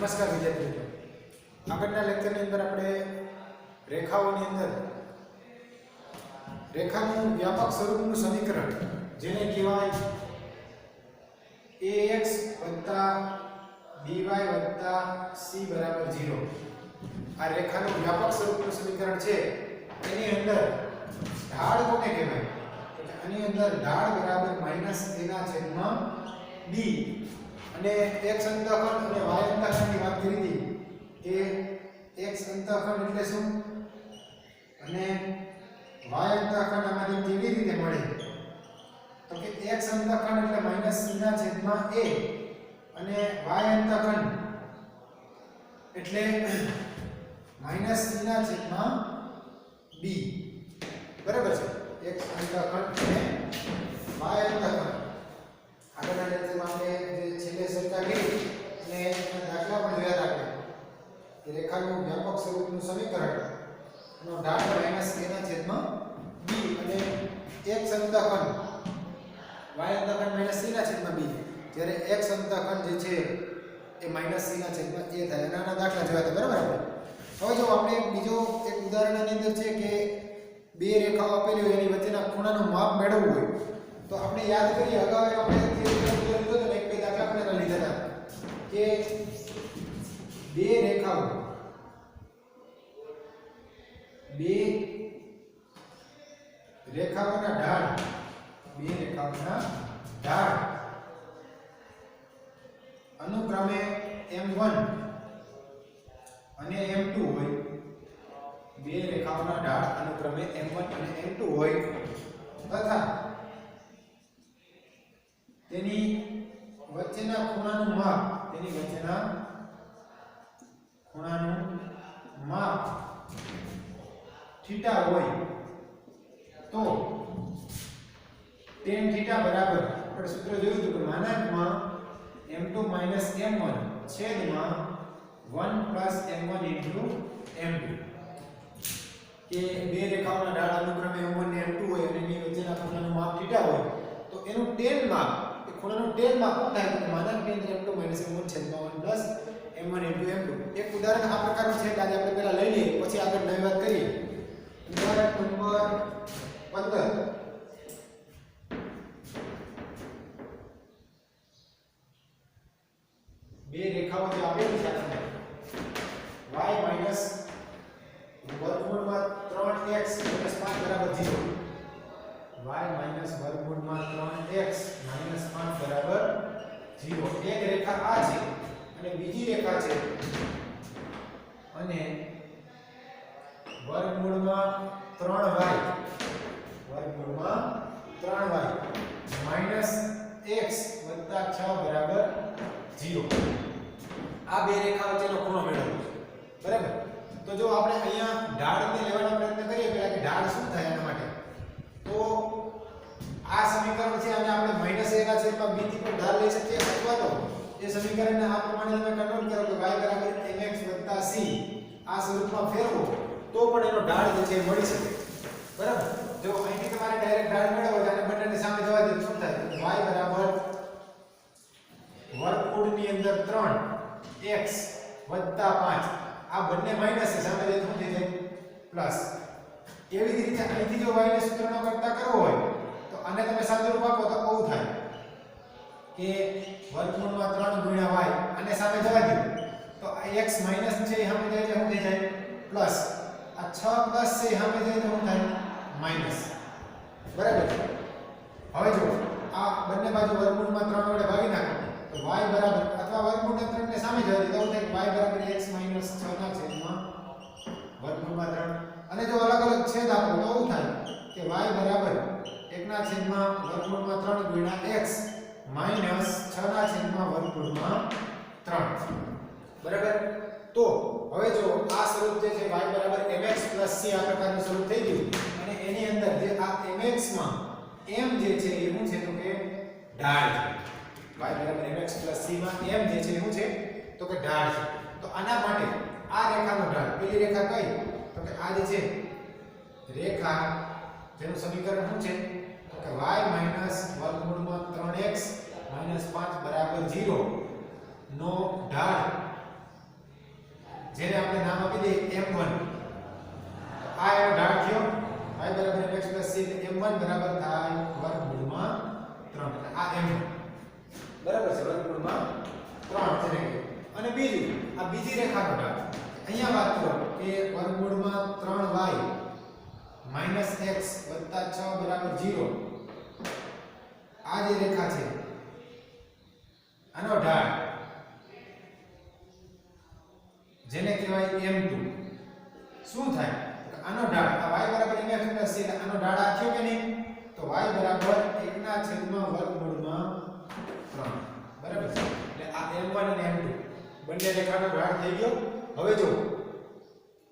નમસ્કાર વિદ્યાર્થી મિત્રો, આગળના લેક્ચરની અંદર આપણે રેખાઓની અંદર રેખાનું વ્યાપક સ્વરૂપનું સમીકરણ જેને કહેવાય ax by c 0 આ રેખાનું વ્યાપક સ્વરૂપનું સમીકરણ છે. એની અંદર ઢાળ કોને કહેવાય? તો કે આની અંદર ઢાળ બરાબર -a/b અને x અંતઃખંડ અને y અંતઃખંડની વાત કરી હતી કે x અંતઃખંડ એટલે શું અને y અંતઃખંડ આમાંથી કેવી રીતે મળે? તો કે x અંતઃખંડ એટલે -c/a અને y અંતઃખંડ એટલે -c/b. બરાબર છે? x અંતઃખંડ અને y અંતઃખંડ આગળના લેક્ચરમાં આપણે જે છેલ્લે ચર્ચા કરી અને દાખલા પણ જોયા હતા કે રેખાનું વ્યાપક સ્વરૂપનું સમીકરણ એનો ઢાળ -a/b અને x અંતઃખંડ y અંતઃખંડ -c/b જ્યારે x અંતઃખંડ જે છે એ -c/a થાય. આના દાખલા જોયા હતા. બરાબર? હવે જો આપણે બીજો એક ઉદાહરણની અંદર છે કે બે રેખાઓ આપેલી હોય એની વચ્ચેના ખૂણાનું માપ મેળવવું હોય તો આપણે યાદ કરીએ અગાઉ આપણે લીધો તો એક બે દાખલા આપણે લીધા હતા કે બે રેખાઓના ઢાળ અનુક્રમે m1 અને m2 હોય. બે રેખાઓના ઢાળ અનુક્રમે m1 અને m2 હોય તથા તેની વચ્ચેના ખૂણાનું માપ થીટા હોય તો tan થીટા બરાબર આપણે સૂત્ર જોયું હતું કે માનાંકમાં m2 - m1 છેદમાં 1 + m1 * m2 કે બે રેખાઓના ઢાળ અનુક્રમે m1 અને m2 હોય અને એની વચ્ચેના ખૂણાનું માપ થીટા હોય તો એનું tan માપ એ ખૂણાનું tan માપ શું થાય? તો માનાંકની અંદર m2 - m1 છેદમાં 1 + m1 * m2. એક ઉદાહરણ આ પ્રકારનું છે એટલે આજે આપણે પહેલા લઈ લઈએ પછી આગળ નવી વાત કરીએ. ઉદાહરણ નંબર 15 બે રેખાઓ જે આપેલી છે આપણને y - 3x - 5 0 y - 3x - 5 0. એક રેખા આ છે અને બીજી રેખા છે અને વર્ગમૂળમાં 3y -x + 6 0. આ બે રેખા વચ્ચેનો ખૂણો મેળવવો છે. બરાબર? તો જો આપણે અહીંયા ઢાળને લેવાનો પ્રયત્ન કરીએ કે ઢાળ શું થાય એના માટે તો આ સમીકરણ છે અને આપણે -a/b થી પણ ઢાળ લઈ શકીએ અથવા તો એ સમીકરણને આ પ્રમાણે તમે કન્વર્ટ કરો કે y = mx + c આ સ્વરૂપમાં ફેરવો તો પણ એનો ઢાળ જે છે મળી શકે. બરાબર? જો અહીંથી તમારે ડાયરેક્ટ ઢાળ મેળવવો છે અને બંનેની સામે જવા દે શું થાય? y વર્ગમૂળની અંદર 3x + 5 આ બંને માઈનસ છે સામે જે શું થઈ જાય પ્લસ. એવી જ રીતે અહીંથી જો y ને સૂત્રનો કરતા કરવો હોય તો આને તમે સાદુરૂપ આપો તો આવું થાય કે વર્ગમૂળમાં 3 * y આને સામે જવા દો તો આ x માઈનસ છે એ સામે જાય એટલે શું થઈ જાય પ્લસ. આ 6 પ્લસ છે એ સામે જાય તો શું થાય માઈનસ. બરાબર? હવે જો આ બંને બાજુ વર્ગમૂળમાં 3 વડે ભાગી નાખો તો y બરાબર અથવા વર્ગમૂળના 3 ને સામે જવા દે તો થાય y બરાબર x - 6 વર્ગમૂળમાં 3 અને જો અલગ અલગ છેદ આપો તો શું થાય કે y બરાબર 1/વર્ગમૂળમાં 3 * x - 6/વર્ગમૂળમાં 3. બરાબર? તો હવે જો આ સ્વરૂપ જે છે y બરાબર mx + c આ પ્રકારનું સ્વરૂપ થઈ ગયું અને એની અંદર જે આ mx માં m જે છે એ શું છે તો કે ઢાળ છે. y બરાબર mx + c માં m જે છે શું છે તો કે ઢાળ છે. તો આના માટે આ રેખાનો ઢાળ પેલી રેખા કઈ તો કે આ જે છે રેખા જેનું સમીકરણ શું છે તો કે y - વર્ગમૂળમાં 3x - 5 0 નો ઢાળ જેને આપણે નામ આપી દઈએ m1, આ એનો ઢાળ થયો y બરાબર mx c એટલે m1 બરાબર થાય વર્ગમૂળમાં 3 એટલે આ m1 બરાબર છે વર્ગમૂળમાં 3 જેને કહીએ. અને બીજું આ બીજી રેખાનો ઢાળ અહીંયા વાત કરો કે વર્ગમૂળમાં 3y - x + 6 બરાબર 0 આ જે રેખા છે આનો ઢાળ જેને કહેવાય m2 શું થાય આનો ઢાળ આ y બરાબર mx + c એટલે આનો ઢાળ આ થયો કે નહીં તો y બરાબર 1 ના છેદમાં વર્ગમૂળમાં 3 બરાબર છે. એટલે આ m1 અને m2 બંને રેખાનો ઢાળ થઈ ગયો. હવે જો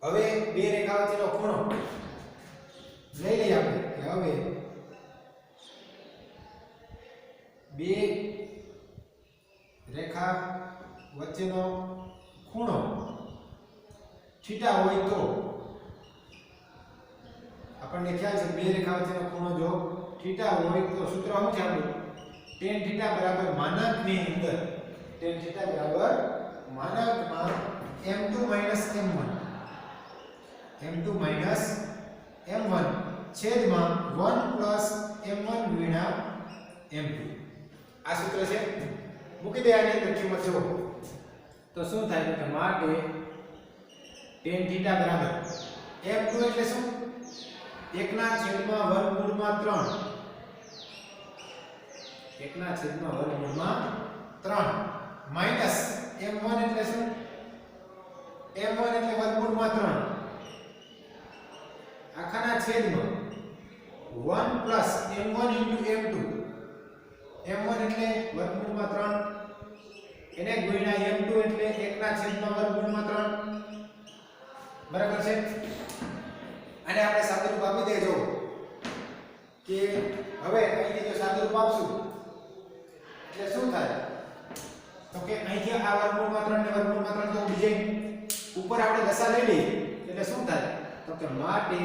હવે બે રેખા વચ્ચેનો ખૂણો લઈ લઈએ આપણે કે હવે બે રેખા વચ્ચેનો ખૂણો થીટા હોય તો આપણને ખ્યાલ છે બે રેખા વચ્ચેનો ખૂણો જો થીટા હોય તો સૂત્ર શું છે આપણું tan થીટા બરાબર માનાંકની અંદર tan થીટા બરાબર માનાંકમાં m2 - m1 m2 - m1 છેદમાં 1 + m1 ગુણ્યા m2 આ સૂત્ર છે. મૂકી દે આની અંદર કિંમત જો તો શું થાય કે માટે tan થીટા બરાબર m2 એટલે શું 1 ના છેદમાં વર્ગમૂળમાં 3 1 ના છેદમાં વર્ગમૂળમાં 3 માઈનસ m1 એટલે શું m1 એટલે વર્ગમૂળમાં 3 આખાના છેદમાં 1 પ્લસ m1 m2 m1 એટલે વર્ગમૂળમાં 3 એને ગુણ્યા m2 એટલે 1 ના છેદમાં વર્ગમૂળમાં 3 બરાબર છે. અને આપણે સાદુરૂપ આપી દેજો કે હવે અહીંથી જો સાદુરૂપ આપશું એટલે શું થાય તો કે અહીંથી આ વર્ગમૂળમાં 3 ને વર્ગમૂળમાં 3 તો બીજે ઉપર આપણે દશા લઈ લઈએ એટલે શું થાય તો કે માટે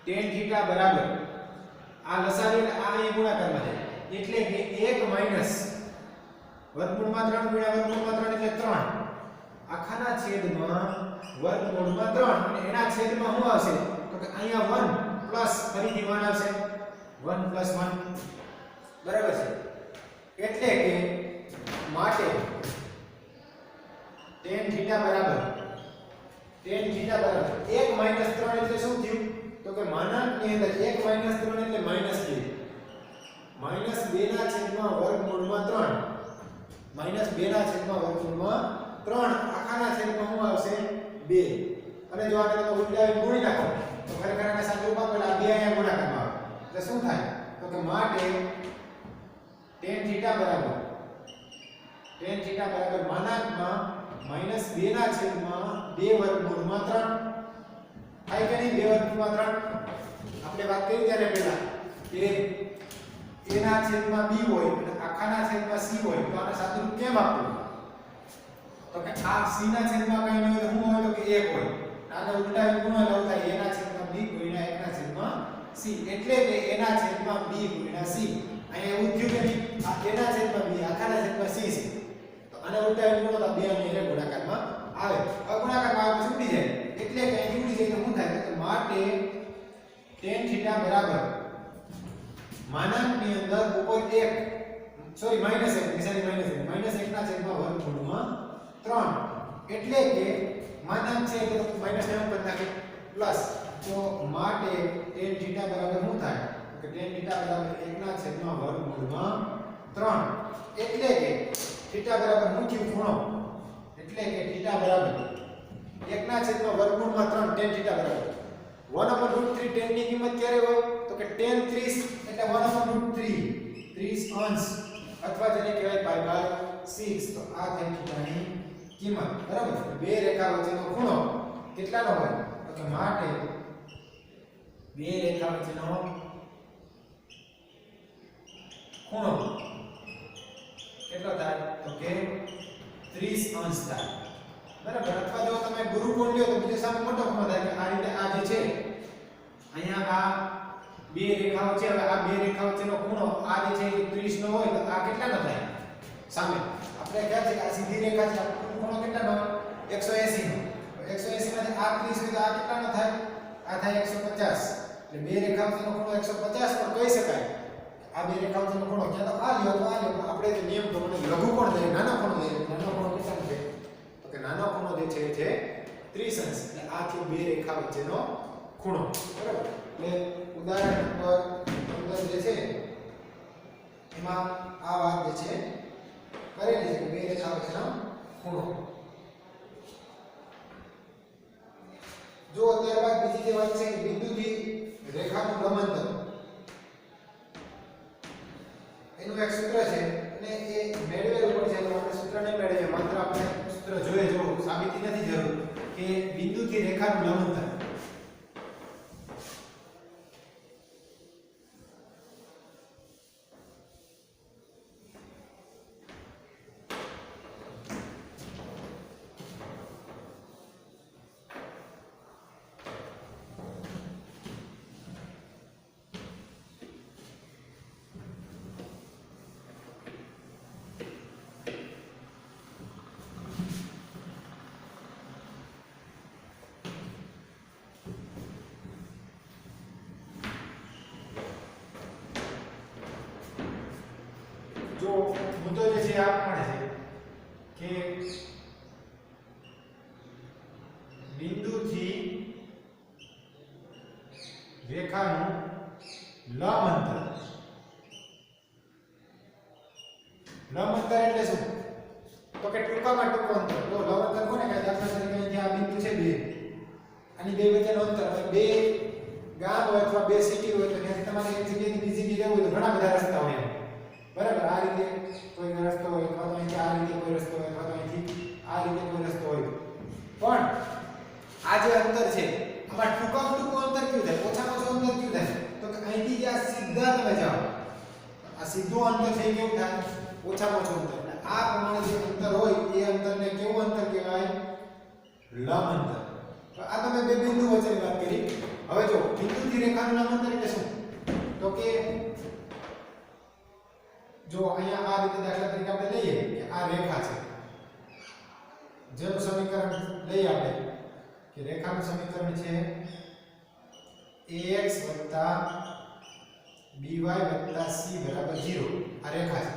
tan થીટા બરાબર આ લસા લઈને આ અહીં ગુણાકારમાં જાય એટલે કે 1 માઈનસ વર્ગમૂળમાં 3 ગુણ્યા વર્ગમૂળમાં 3 એટલે 3 આખાના છેદમાં વર્ગમૂળમાં 3 અને એના છેદમાં શું આવશે તો કે અહીંયા 1 પ્લસ ફરીથી 1 આવશે 1 + 1 બરાબર છે. એટલે કે માટે tan થીટા બરાબર 1 - 3 એટલે શું થયું તો કે માનાંકની અંદર 1 - 3 એટલે -2 -2 ના છેદમાં વર્ગમૂળમાં 3 -2 ના છેદમાં વર્ગમૂળમાં 3 આખાના છેદમાં શું આવશે 2 અને જો આને તમે ઉલટાવી ગુણી નાખો તો ખરેખર આને સાદુરૂપ આપો એટલે આ 2 અહીંયા ગુણાકારમાં આવે એટલે શું થાય તો કે માટે tan થીટા બરાબર માનાંકમાં -2 ના છેદમાં 2 વર્ગમૂળમાં 3 થાય કે નહીં 2 વર્ગમૂળમાં 3 આપણે વાત કરી ત્યારે પહેલા કે a ના છેદમાં b હોય અને આખાના છેદમાં c હોય તો આને સાદુરૂપ કેમ આપવું તો કે આ c ના છેદમાં કઈ ન હોય તો શું હોય તો કે 1 હોય આને ઉલટાવી ગુણો લાવતા a ના છેદમાં b ગુણ્યા 1 ના છેદમાં c એટલે કે a ના છેદમાં b ગુણ્યા c અહીંયા એવું થયું કે નહીં આ a ના છેદમાં b આખાના છેદમાં c છે તો આને ઉલટાવી ગુણો તો 2 અને એને ગુણાકારમાં આવે ગુણાકારમાં આવે પછી ઉડી જાય એટલે કે અહીં ઉડી જાય તો શું થાય તો માટે tan થીટા બરાબર માનાંકની અંદર ઉપર 1 સોરી -1 નિશાની -1 ના છેદમાં વર્ગમૂળમાં 3 એટલે કે માનાંક છે એટલે માઈનસ ને ઉપર નાખે પ્લસ તો માટે tan થીટા બરાબર શું થાય તો tan થીટા બરાબર 1 ના છેદમાં વર્ગમૂળમાં 3 એટલે કે થીટા બરાબર મુખ્ય ખૂણો એટલે કે થીટા બરાબર 1 ના છેદમાં વર્ગમૂળમાં 3 tan થીટા બરાબર 1/√3 tan ની કિંમત ક્યારે હોય તો કે tan 30 એટલે 1/√3 30 અંશ અથવા જેને કહેવાય π/6 તો આ થાય થીટાની કિંમત બરાબર. બે રેખા વચ્ચેનો ખૂણો કેટલાનો હોય તો કે માટે બે રેખા વચ્ચેનો ખૂણો કેટલો થાય તો કે 30 અંશ થાય બરાબર. અથવા જો તમે ગુરુકોણ લ્યો તો બીજો સામે મોટો ખૂણો થાય કે આ રીતે આ જે છે અહીંયા આ બે રેખાઓ છે હવે આ બે રેખાઓ વચ્ચેનો ખૂણો આ જે છે 30 નો હોય તો આ કેટલાનો થાય સામે આપણે ખ્યાલ છે કે આ સીધી રેખા છે ખૂણો કેટલાનો 180 નો 180 માંથી આ 30 હોય તો આ કેટલાનો થાય આ થાય 150 એટલે બે રેખા વચ્ચેનો ખૂણો 150 પણ કહી શકાય આ બે રેખા વચ્ચેનો ખૂણો ક્યાં તો આ લ્યો તો આ લ્યો આપણે તો નિયમ પ્રમાણે લઘુકોણ લઈએ નાનો ખૂણો લઈએ નાનો ખૂણો કેટલાનો છે તો કે નાનો ખૂણો જે છે તે 30 અંશ એટલે આ થયો બે રેખા વચ્ચેનો ખૂણો બરાબર એટલે ઉદાહરણ નંબર 15 જે છે એમાં આ વાત જે છે કરેલી છે કે બે રેખા વચ્ચેનો ખૂણો જો ત્યારબાદ બીજી જે વાત છે કે બિંદુથી રેખાનું લંબ એનું એક સૂત્ર છે અને એ મેળવેલું પણ છે તો આપણે સૂત્ર નહીં મેળવીએ માત્ર આપણે સૂત્ર જોઈએ જો સાબિતી નથી જરૂર કે બિંદુથી રેખાનું લંબ અંતર જો મુદ્દો જે છે આ પ્રમાણે છે કે બિંદુથી રેખાનું લંબ અંતર એટલે શું તો કે ટૂંકામાં ટૂંકું અંતર તો લંબ અંતર કોને કહે દાખલા તરીકે અહીં આ બિંદુ છે બે આની બે વચ્ચેનું અંતર બે ગામ હોય અથવા બે સિટી હોય તો ત્યાંથી તમારે એક જગ્યાએથી બીજી જગ્યાએ જવું હોય તો ઘણા બધા રસ્તા હોય બરાબર આ રીતે કોઈ રસ્તો હોય અથવા તો અહીંથી આ રીતે કોઈ રસ્તો હોય અથવા તો અહીંથી આ રીતે કોઈ રસ્તો હોય પણ આ જે અંતર છે આમાં ટૂંકામાં ટૂંકું અંતર કયું થાય ઓછામાં ઓછું અંતર કયું થાય તો કે અહીંથી જે આ સીધા તમે જાઓ આ સીધું અંતર છે કેવું થાય ઓછામાં ઓછું અંતર આ પ્રમાણે જે અંતર હોય એ અંતરને કેવું અંતર કહેવાય લંબ અંતર તો આ તમે બે બિંદુ વચ્ચેની વાત કરી હવે જો બિંદુથી રેખાનું લંબ અંતર એટલે શું તો કે જો અહીંયા આ રીતે દાખલા તરીકે આપણે લઈએ કે આ રેખા છે જેનું સમીકરણ લઈએ આપણે કે રેખાનું સમીકરણ છે ax by c 0 આ રેખા છે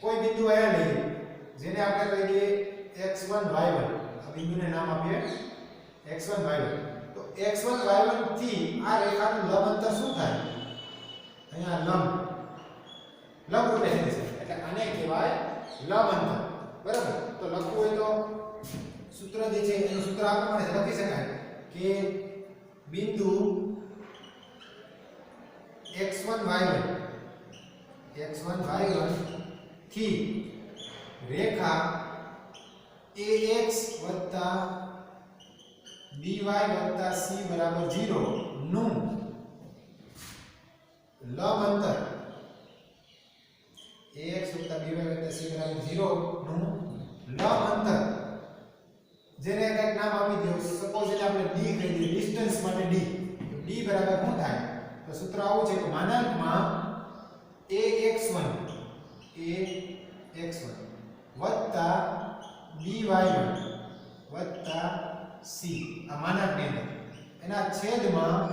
કોઈ બિંદુ અહીંયા લઈએ જેને આપણે કહી દઈએ x1 y1 આ બિંદુને નામ આપીએ x1 y1 તો x1 y1 થી આ રેખાનું લંબ અંતર શું થાય અહીંયા લંબ રૂપે છે એટલે આને કહેવાય લંબ અંતર બરાબર તો લખવું હોય તો સૂત્ર જે છે એનું સૂત્ર આ પ્રમાણે લખી શકાય કે બિંદુ x1 y1 થી રેખા ax by c 0 નું લંબ અંતર ax by c 0 નું લંબ અંતર જેને એક નામ આપી દો સપોઝ એટલે આપણે d કહી દઈએ ડિસ્ટન્સ માટે d d બરાબર શું થાય તો સૂત્ર આવું છે કે માનાંકમાં ax1 વત્તા by1 વત્તા c આ માનાંકની અંદર એના છેદમાં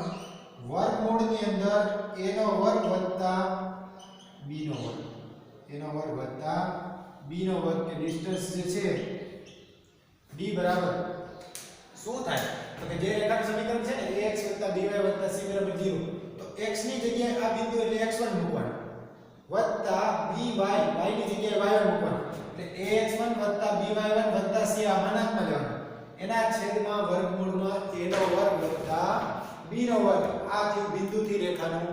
વર્ગમૂળની અંદર a નો વર્ગ વત્તા b નો વર્ગ એનો વર્ગ વત્તા b નો વર્ગ કે ડિસ્ટન્સ જે છે d બરાબર શું થાય તો કે જે રેખાનું સમીકરણ છે ને ax by c 0 તો x ની જગ્યાએ આ બિંદુ એટલે x1 મૂકવાનું વત્તા by y ની જગ્યાએ y1 મૂકવાનું એટલે ax1 by1 c આ માનાંકમાં લેવાનું એના છેદમાં વર્ગમૂળમાં a નો વર્ગ વત્તા b નો વર્ગ આ થયું બિંદુથી રેખાનું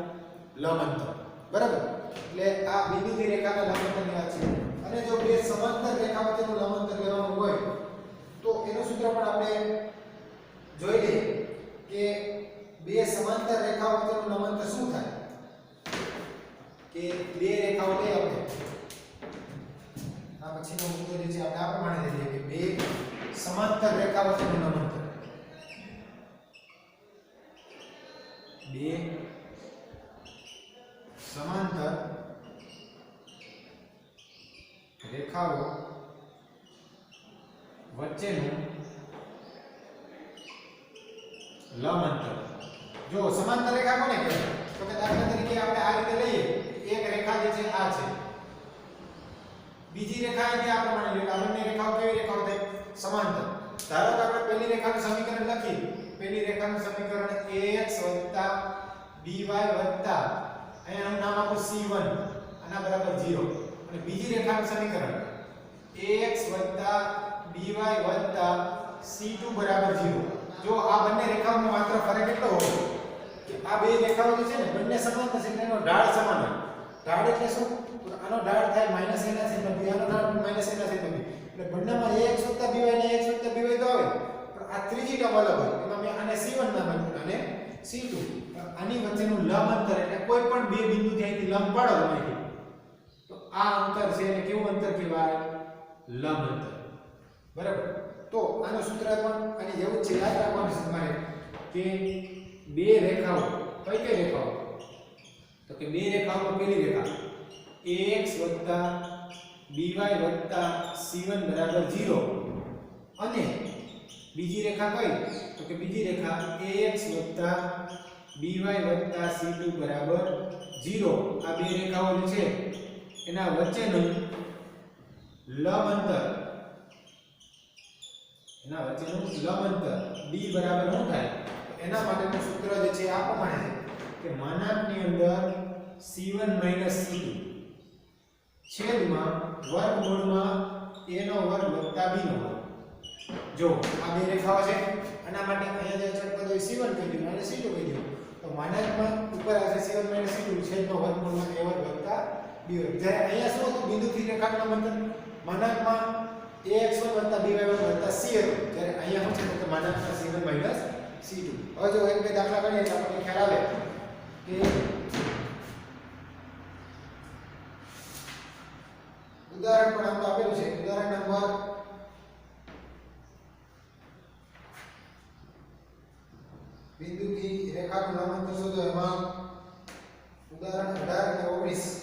લંબ અંતર બરાબર એટલે આ બિંદુથી રેખાના લંબ અંતરની વાત છે અને જો બે સમાંતર રેખા વચ્ચેનું લંબ અંતર લેવાનું હોય તો એનું સૂત્ર પણ આપણે જોઈ લઈએ કે બે સમાંતર રેખાઓ વચ્ચેનું લંબ અંતર શું થાય કે બે રેખાઓ લઈએ આપણે આ પછીનો મુદ્દો જે છે આપણે આ પ્રમાણે લઈએ કે બે સમાંતર રેખા વચ્ચેનું લંબ અંતર બે સમાંતર રેખાઓ વચ્ચેનું લંબ અંતર. જો સમાંતર રેખા કોને કહેવાય? તો કે દાખલા તરીકે આપણે આ રીતે લઈએ, એક રેખા જે છે આ છે, બીજી રેખા એટલે આપણે માની લઈએ કે આ બંને રેખાઓ કેવી રેખાઓ થાય? સમાંતર. ધારો કે આપણે પહેલી રેખાનું સમીકરણ લખીએ, પહેલી રેખાનું સમીકરણ ax + by + અહીંયાનું નામ આપો c1 આના બરાબર 0, અને બીજી રેખાનું સમીકરણ ax + by + c2 બરાબર 0. જો આ બંને રેખાઓનો માત્ર ફરક એટલો હોય કે આ બે રેખાઓ જે છે ને બંને સમાંતર છે એટલે એનો ઢાળ સમાન હોય. ઢાળ એટલે શું? તો આનો ઢાળ થાય -a/b, આનો ઢાળ -a/b, એટલે બંનેમાં ax + by અને ax + by તો આવે, પણ આ ત્રીજી ટર્મ અલગ હોય. એમાં મેં આને c1 નામ આપ્યું અને c2. આની વચ્ચેનું લંબ અંતર એટલે કોઈ પણ બે બિંદુથી અહીંથી લંબ પાડો તમે, તો આ અંતર છે એને કેવું અંતર કહેવાય? લંબ અંતર. બરાબર. તો આનું સૂત્ર પણ આની જેવું છે, યાદ રાખવાનું છે તમારે કે બે રેખાઓ, કઈ કઈ રેખાઓ? તો કે બે રેખાઓમાં પહેલી રેખા ax + by + c1 બરાબર 0, અને બીજી રેખા કઈ? તો કે બીજી રેખા ax + by + c2 બરાબર 0. આ બે રેખાઓ જે છે એના વચ્ચેનું લંબ અંતર, એના વચ્ચેનું લંબ અંતર b બરાબર શું થાય? તો એના માટેનું સૂત્ર જે છે આ પ્રમાણે છે કે માનાંકની અંદર c1 - c2 છેદમાં વર્ગમૂળમાં a² + b². જો આ બે રેખાઓ છે, આના માટે અહીંયા જે છે પદ c1 કહી દઉં અને c2 કહી દઉં, તો માનાંકમાં ઉપર આવશે c1 - c2 છેદમાં વર્ગમૂળમાં a² + b². જ્યારે અહીંયા શું હતું? બિંદુથી રેખાનું અંતર માનાંકમાં ax1 + by1 + c હતું, જ્યારે અહીંયા શું છે તો માનાંકમાં c1 - c2. હવે જો એક બે દાખલા ગણીએ તો આપણને ખ્યાલ આવે કે ઉદાહરણ પણ આપણે આપેલું છે. ઉદાહરણ નંબર બિંદુથી રેખાનું લંબ અંતર શોધો. એમાં ઉદાહરણ 18 અને 19.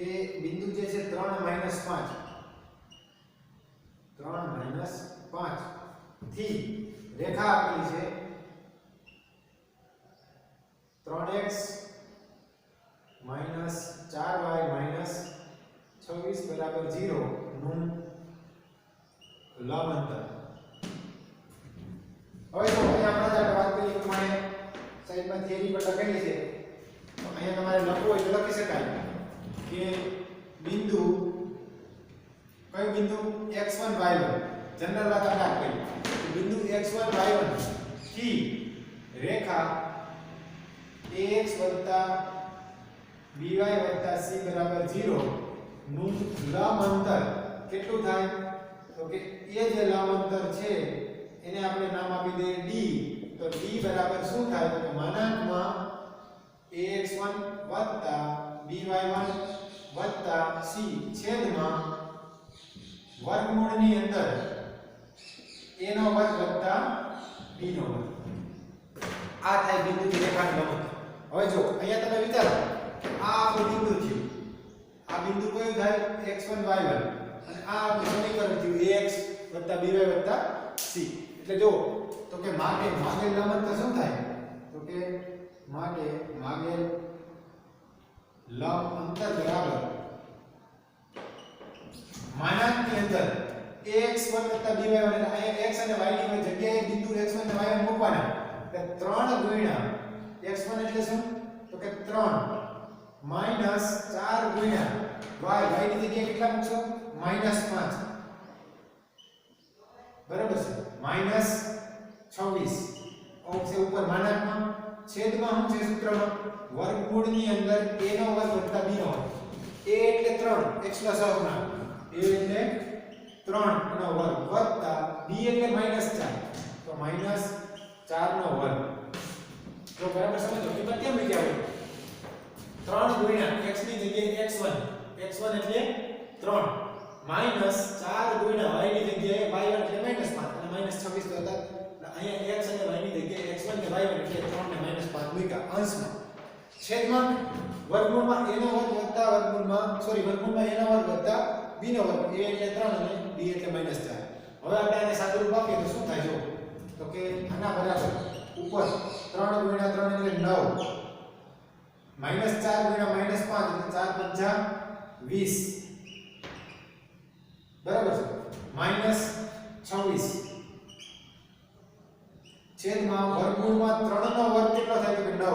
કે બિંદુ જે છે 3 - 5, 3 - 5 થી રેખા આપેલી છે 3x - 4y - 26 બરાબર 0 નું લંબ અંતર. હવે તો અહીંયા આપણે જે વાત કરી પ્રમાણે સાઈડમાં થિયરી પર લખેલી છે, તો અહીંયા તમારે લખવું હોય તો લખી શકાય કે બિંદુ, કયું બિંદુ? x1 y1. જનરલ વાત આપણે આપી બિંદુ x1 y1 થી રેખા ax + by + c બરાબર 0 નું લંબ અંતર કેટલું થાય? તો કે એ જે લંબ અંતર છે એને આપણે નામ આપી દઈએ d. તો d બરાબર શું થાય? તો કે માનાંકમાં ax1 + by1 + c છેદમાં વર્ગમૂળની અંદર a² + b². આ થાય બિંદુથી રેખાનું લંબ અંતર. હવે જો અહીંયા તમે વિચારો, આ આપણું બિંદુ થયું, આ બિંદુ કયું થાય? x1 y1, અને આ આપણું સમીકરણ થયું ax + by + c. એટલે જો તો કે માગેલ લંબ અંતર શું થાય? તો કે માગેલ લંબ અંતર બરાબર માનાંકની અંદર ax1 + by1, એટલે અહીંયા x અને y ની જગ્યાએ બિંદુ x1 અને y1 મૂકવાના, એટલે 3 ગુણ્યા x1 એટલે શું? તો કે 3 - 4 ગુણ્યા y ની જગ્યાએ કેટલા મૂકશો? -5. બરાબર છે? -26 ઓકે ઉપર માનાંકમાં છેદમાં શું છે સૂત્રમાં? વર્ગમૂળની અંદર a² + b². a એટલે 3, x ના સહગુણક, a એટલે 3 નો વર્ગ વત્તા b એટલે -4, તો -4 નો વર્ગ. તો બરાબર સમજો કિંમત કેમ મૂકી આવે? 3 ગુણ્યા x ની જગ્યાએ x1 એટલે 3 માઈનસ 4 ગુણ્યા y ની જગ્યાએ y1 એટલે માઈનસ 5 અને માઈનસ 26 તો હતા અહીંયા x અને y ની જગ્યાએ x1 ને y1 એટલે 3 ને માઈનસ 5 મૂક્યા અંશમાં છેદમાં વર્ગમૂળમાં a નો વર્ગ વત્તા વર્ગમૂળમાં વર્ગમૂળમાં a નો વર્ગ વત્તા b નો વર્ગ a એટલે 3 અને b એટલે માઈનસ 4 હવે આપણે આને સાદુરૂપ આપીએ તો શું થાય જો તો કે આના બરાબર ઉપર 3 ગુણ્યા 3 એટલે 9 માઈનસ 4 ગુણ્યા માઈનસ 5 એટલે 4 પંચા 20 બરાબર છે માઈનસ 26 છેદમાં વર્ગમૂળમાં 3 નો વર્ગ કેટલો થાય તો કે 9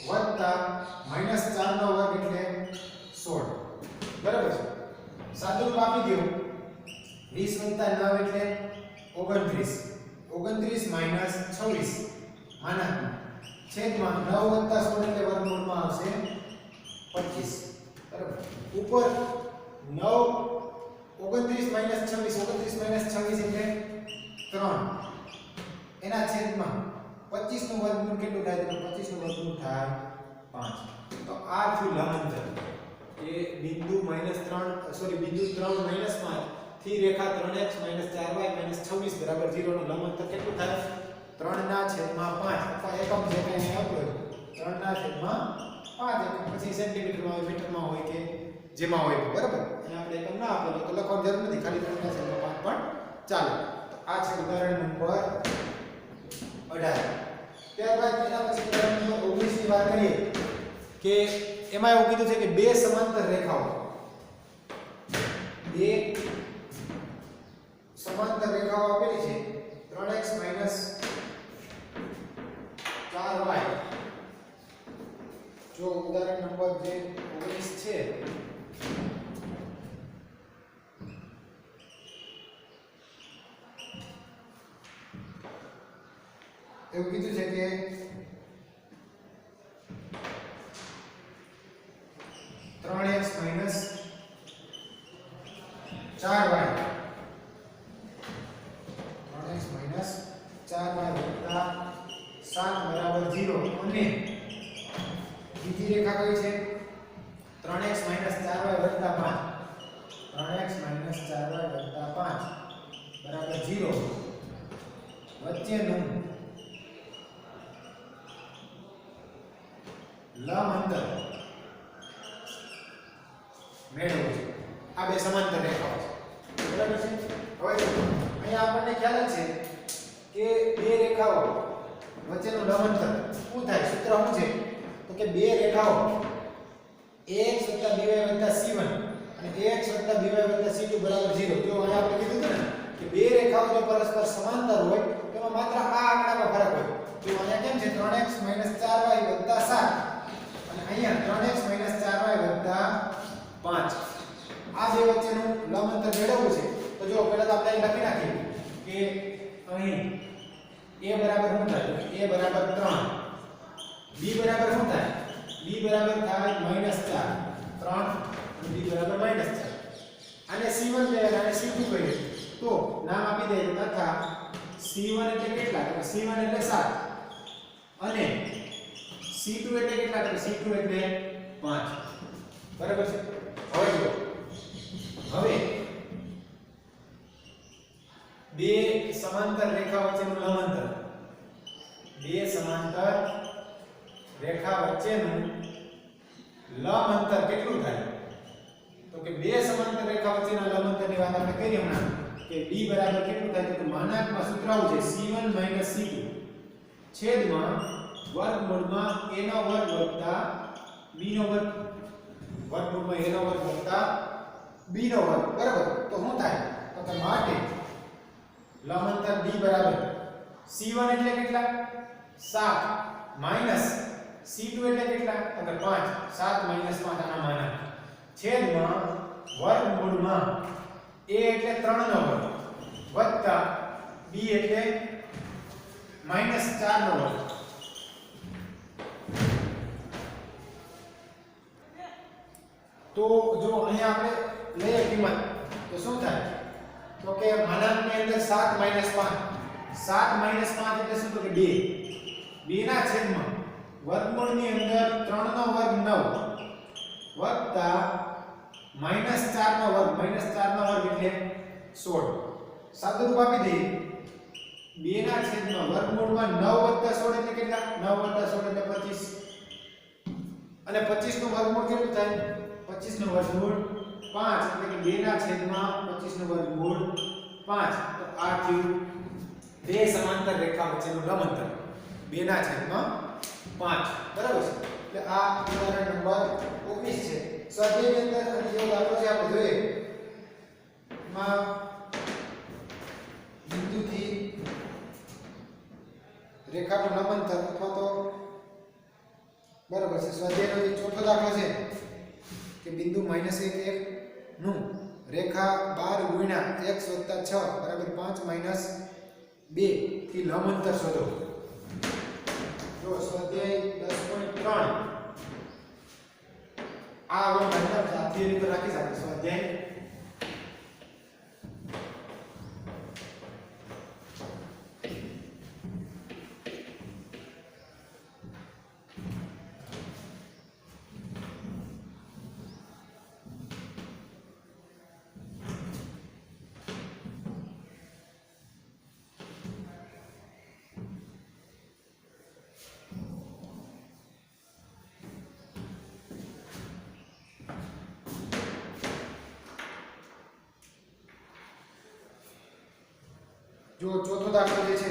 વત્તા માઈનસ 4 નો વર્ગ એટલે 16 બરાબર છે સાદુરૂપ આપી દો 20 વત્તા 9 એટલે 29 29 માઈનસ 26 માનાંકમાં છેદમાં 9 વત્તા 16 એટલે વર્ગમૂળમાં આવશે 25 બરાબર ઉપર 9 29 માઈનસ 26 29 માઈનસ 26 એટલે 3 એના છેદમાં 25 નું વર્ગમૂળ કેટલું થાય તો 25 નું વર્ગમૂળ થાય 5 તો આ થયું લંબાંતર એ બિંદુ બિંદુ 3 માઈનસ 5 થી રેખા 3x 4y 26 બરાબર 0 નું લંબાંતર કેટલું થાય 3 ના છેદમાં 5 અથવા એકમ જે કંઈ આપ્યો 3 ના છેદમાં 5 એકમ પછી સેન્ટીમીટરમાં હોય મીટરમાં હોય કે જેમાં હોય બરાબર અહીંયા આપણે એકમ ના આપેલો તો લખવાની જરૂર નથી ખાલી 3 ના છેદમાં 5 પણ ચાલે તો આ છે ઉદાહરણ નંબર 18 ત્યારબાદ એના પછી ઉદાહરણ નંબર 19 ની વાત કરીએ કે એમાં એવું કીધું છે કે બે સમાંતર રેખાઓ આપેલી છે 3x 4y જો ઉદાહરણ નંબર જે 19 છે એવું કીધું છે કે 3x 4y 3x 4y વત્તા 7 બરાબર 0 અને બીજી રેખા કઈ છે 3x 4y વત્તા 5 3x 4y વત્તા 5 બરાબર 0 વચ્ચેનું લંબાંતર મેળવો આ બે સમાંતર રેખાઓ છે બરાબર છે હવે અહીંયા આપણને ખ્યાલ છે કે બે રેખાઓ વચ્ચેનું લંબાંતર શું થાય સૂત્ર શું છે તો કે બે રેખાઓ ax + by + c1 અને ax + by + c2 બરાબર 0 જો અહીંયા આપણે કીધું હતું ને કે બે રેખાઓ જો પરસ્પર સમાંતર હોય તેમાં માત્ર આ આંકડામાં ફરક હોય જો અહીંયા કેમ છે 3x 4y + 7 અને અહીંયા 3x 4y + 5 આ બે વચ્ચેનું લંબાંતર મેળવવું છે તો જો પહેલા તો આપણે અહીં લખી નાખીએ કે અહીં a બરાબર શું થાય a બરાબર 3 b બરાબર શું થાય b બરાબર થાય -4 3 અને b બરાબર -4 આને c1 કહીએ અને c2 કહીએ તો નામ આપી દઈએ તથા c1 એટલે કેટલા તો c1 એટલે 7 અને c2 એટલે કેટલા તો c2 એટલે 5 બરાબર છે હવે જો હવે બે સમાંતર રેખા વચ્ચેનું લંબાંતર બે સમાંતર રેખા વચ્ચેનું લંબાંતર કેટલું થાય તો કે બે સમાંતર રેખા વચ્ચેના લંબાંતરની વાત આપણે કરી હમણાં કે d બરાબર કેટલું થાય તો માનાંકમાં સૂત્ર આવું છે c1 - c2 છેદમાં વર્ગમૂળમાં a નો વર્ગ વત્તા b નો વર્ગ વર્ગમૂળમાં a નો વર્ગ વત્તા b નો વર્ગ બરાબર તો શું થાય તો કે માટે લંબાંતર d બરાબર c1 એટલે કેટલા 7 માઈનસ c2 એટલે કેટલા તો કે 5 7 - 5 આના માનાંક છેદમાં વર્ગમૂળમાં a એટલે 3 નો વર્ગ વત્તા b એટલે -4 નો વર્ગ તો જો અહીંયા આપણે લઈએ કિંમત તો શું થાય તો કે માનાંકની અંદર 7 - 5 7 - 5 એટલે શું તો કે 2 2 ના છેદમાં વર્ગમૂળની અંદર 3 નો વર્ગ 9 વત્તા -4 નો વર્ગ -4 નો વર્ગ એટલે 16 સાદુરૂપ આપી દઈએ 2 ના છેદમાં વર્ગમૂળમાં 9 + 16 એટલે કેટલા 9 + 16 એટલે 25 અને 25 નું વર્ગમૂળ કેટલું થાય 25 નું વર્ગમૂળ 5 એટલે કે 2 ના છેદમાં 25 નું વર્ગમૂળ 5 તો આ થયું બે સમાંતર રેખા વચ્ચેનું લંબ અંતર 2 ના છેદમાં 5 બરાબર છે એટલે આ ઉદાહરણ નંબર 19 છે સ્વાધ્યાયની અંદર અને જેવો દાખલો છે આપણે જોઈએ માં બિંદુથી રેખાનું લંબ અંતર અથવા તો બરાબર છે સ્વાધ્યાયનો જે ચોથો દાખલો છે કે બિંદુ -1 1 નું રેખા 12 * x + 6 = 5 - 2 થી લંબ અંતર શોધો જો સ્વાધ્યાય 10.3 આ આપણે મતલબ થિયરી પર રાખી શકીએ સ્વાધ્યાય જો ચોથો દાખલો જે છે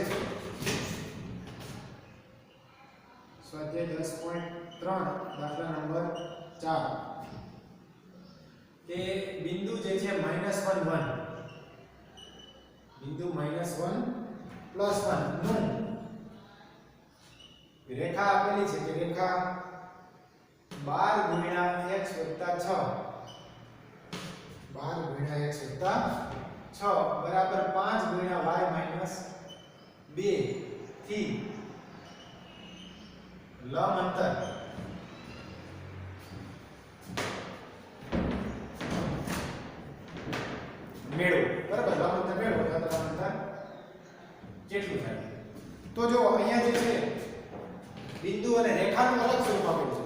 સ્વાધ્યાય 10.3 દાખલા નંબર 4 કે બિંદુ જે છે -1 1 બિંદુ -1 + 1 નું રેખા આપેલી છે કે રેખા 12 * x + 6 12 * x + 6 બરાબર 5 * y - 2 થી લંબ અંતર મેળવો બરાબર લંબ અંતર મેળવો તો લંબ અંતર કેટલું થાય તો જો અહીંયા જે છે બિંદુ અને રેખાનું અલગ સ્વરૂપ આપેલું છે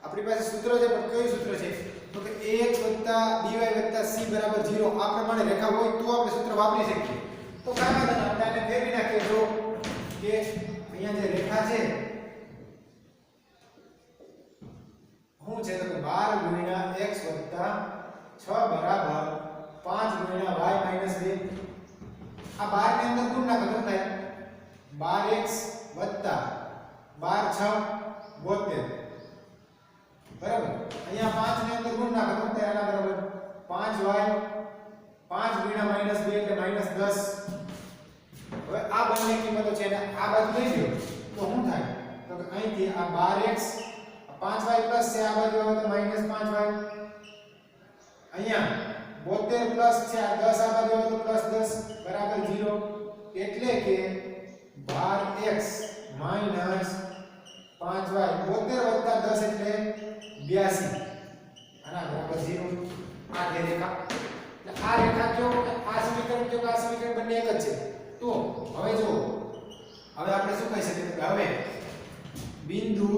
આપણી પાસે સૂત્ર છે પણ કયું સૂત્ર છે તો કે ax + by + c = 0 આ પ્રમાણે રેખા હોય તો આપણે સૂત્ર વાપરી શકીએ તો કાંઈ વાંધો નહીં આપણે ફેરવી નાખીએ જો કે અહીંયા જે રેખા છે શું છે તો કે 12 * x + 6 બરાબર 5 * y - 2 આ 12 ની અંદર ગુણ નાખો તો થાય 12x + 12 6 72 બરાબર અહીંયા 5 ની અંદર ગુણ નાખો તો થાય આના બરાબર 5y 5 * -2 એટલે -10 હવે આ બંને કિંમતો છે અને આ બાજુ લઈ લ્યો તો શું થાય તો કે અહીંથી આ 12x 5y પ્લસ છે આ બાજુ આવે તો -5y અહીંયા 72 પ્લસ છે આ 10 આ બાજુ આવે તો +10 બરાબર 0 એટલે કે 12x - 5y 72 + 10 એટલે 82 આના બરાબર 0 આ જે રેખા એટલે આ રેખા કયો આ સમીકરણ કયો આ સમીકરણ બંને એક જ છે તો હવે જો હવે આપણે શું કહી શકીએ કે હવે બિંદુ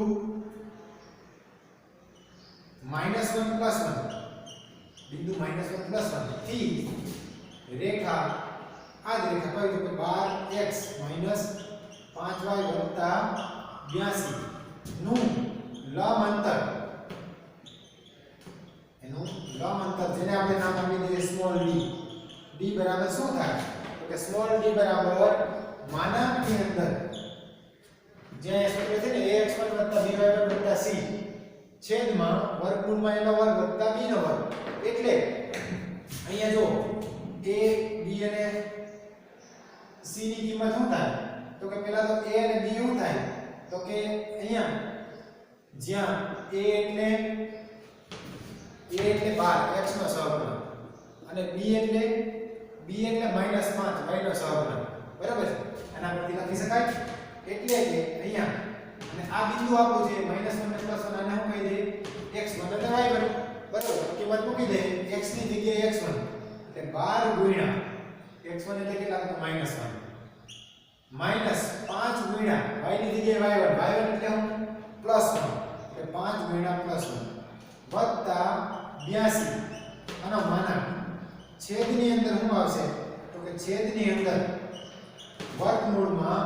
-1 + 1 બિંદુ -1 + 1 થી રેખા આ જ રેખા કઈ તો 12x - 5y + 82 નું લંબ અંતર એનું લંબ અંતર જેને આપણે નામ આપી દઈએ સ્મોલ d બરાબર શું થાય તો કે સ્મોલ d બરાબર માનાંકની અંદર જે સૂત્ર છે ને ax1 + by1 + c છેદમાં વર્ગમૂળમાં એનો વર્ગ વત્તા b નો વર્ગ એટલે અહીંયા જો a b અને c ની કિંમત શું થાય તો કે પહેલા તો a અને b શું થાય તો કે અહીંયા જ્યાં a એટલે 12 x નો સહગુણક અને b એટલે -5 y નો સહગુણક બરાબર છે આના પરથી લખી શકાય એટલે કે અહીંયા અને આ બિંદુ આપણું છે -1 અને +1 આને હું કહી દઈએ x1 અને y1 બરાબર કિંમત મૂકી દે x ની જગ્યાએ x1 એટલે 12 ગુણ્યા x1 એટલે કેટલા તો -1 -5 ગુણ્યા y ની જગ્યાએ y1 એટલે હું +1 એટલે 5 ગુણ્યા +1 વત્તા 82 આનો માનાંક છેદની અંદર શું આવશે તો કે છેદની અંદર વર્ગમૂળમાં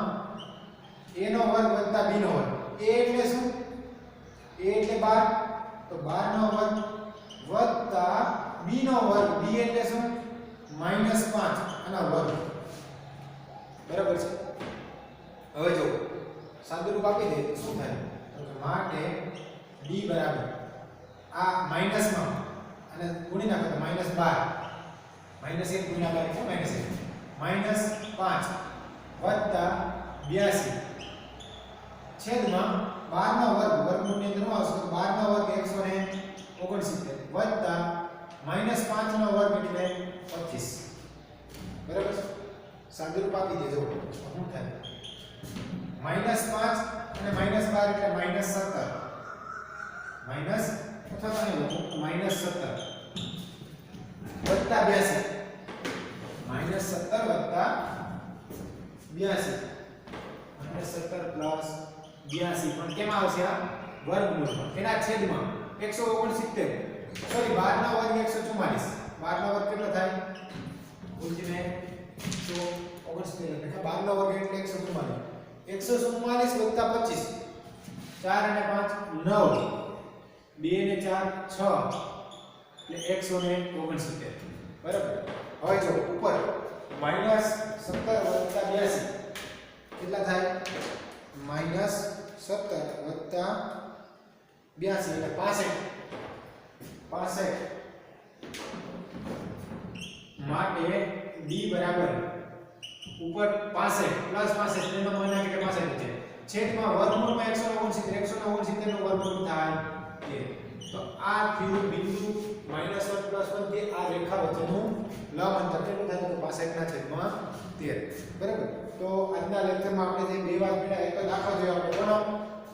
a નો વર્ગ વત્તા b નો વર્ગ. a એટલે શું? a એટલે 12 તો 12 નો વર્ગ વત્તા b નો વર્ગ. b એટલે શું? -5 આનો વર્ગ. બરાબર છે. હવે જો સાદુરૂપ આપી દે શું થાય તો કે માટે b બરાબર આ માઈનસમાં અને ગુણી નાખો તો -12 -1 ગુણ્યા 12 એટલે -1 -5 વત્તા 82 છેદમાં 12 નો વર્ગ વર્ગમૂળની અંદર શું આવશે તો 12 નો વર્ગ 169 વત્તા -5 નો વર્ગ એટલે 25. બરાબર છે. સાદુરૂપ આપી દેજો શું થાય -5 અને -12 એટલે -17 માઈનસ અથવા તમે લખો -17 વત્તા 82 -17 વત્તા 82 -17 પ્લસ 82 પણ કેમાં આવશે આ વર્ગમૂળમાં એના છેદમાં 169 સોરી 12 નો વર્ગ 144 12 નો વર્ગ કેટલો થાય ઉલટી મેં 169 લખા 12 નો વર્ગ એટલે 144 વત્તા 25 4 અને 5 9 2 ને 4 6 એટલે 169. બરાબર. હવે જો ઉપર -17 વત્તા 82 કેટલા થાય -17 વત્તા 82 એટલે 65 માટે b બરાબર ઉપર 65 પ્લસ 65 તેનો માનાંક એટલે 65 છે છેદમાં વર્ગમૂળમાં 169 નો વર્ગમૂળ થાય કે તો આ થયું બિંદુ -1 + 1 થી આ રેખા વચ્ચેનું લંબ અંતર કેટલું થાય તો 65 ના છેદમાં 13. બરાબર. તો આજના લેક્ચરમાં આપણે જે બે વાત મેળવ્યા એક દાખલો જોયો આપણે કોનો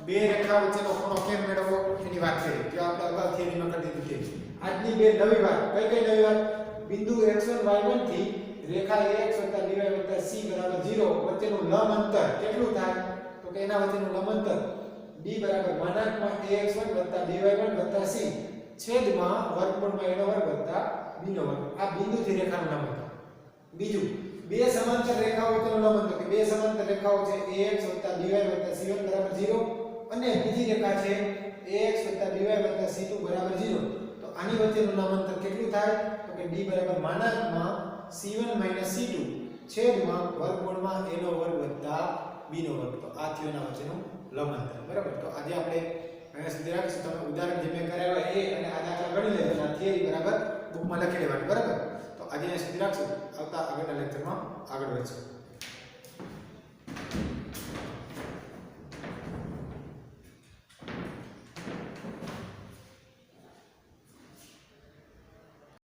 બે રેખા વચ્ચેનો ખૂણો કેમ મેળવવો એની વાત કરી જે આપણે અગાઉ થિયરીમાં કરી દીધી છે. આજની બે નવી વાત કઈ નવી વાત બિંદુ x1 y1 થી રેખા ax + dy + c = 0 વચ્ચેનું લંબ અંતર કેટલું થાય તો કે એના વચ્ચેનું લંબ અંતર b બરાબર માનાંકમાં ax1 + dy1 + c છેદમાં વર્ગમૂળમાં a નો વર્ગ વત્તા b નો વર્ગ. આ બિંદુથી રેખાનું લંબ અંતર. બીજું બે સમાંતર રેખાઓ વચ્ચેનું લંબ અંતર કે બે સમાંતર રેખાઓ છે ax + dy + c1 = 0 અને બીજી રેખા છે ax + dy + c2 = 0. તો આની વચ્ચેનું લંબ અંતર કેટલું થાય તો કે d બરાબર માનાંકમાં c1 - c2 છેદમાં વર્ગમૂળમાં a નો વર્ગ વત્તા b નો વર્ગ. તો આ થયોના વચ્ચેનું લંબ અંતર. બરાબર. તો આજે આપણે અહીંયા સુધી રાખીશું. તમે ઉદાહરણ જે મેં કરાવ્યા એ અને આ દાખલા ગણી લેજો અને થિયરી બરાબર બુકમાં લખી લેવાની. બરાબર. તો આજે અહીંયા સુધી રાખશું. આવતા આગળના લેક્ચરમાં આગળ વધશું.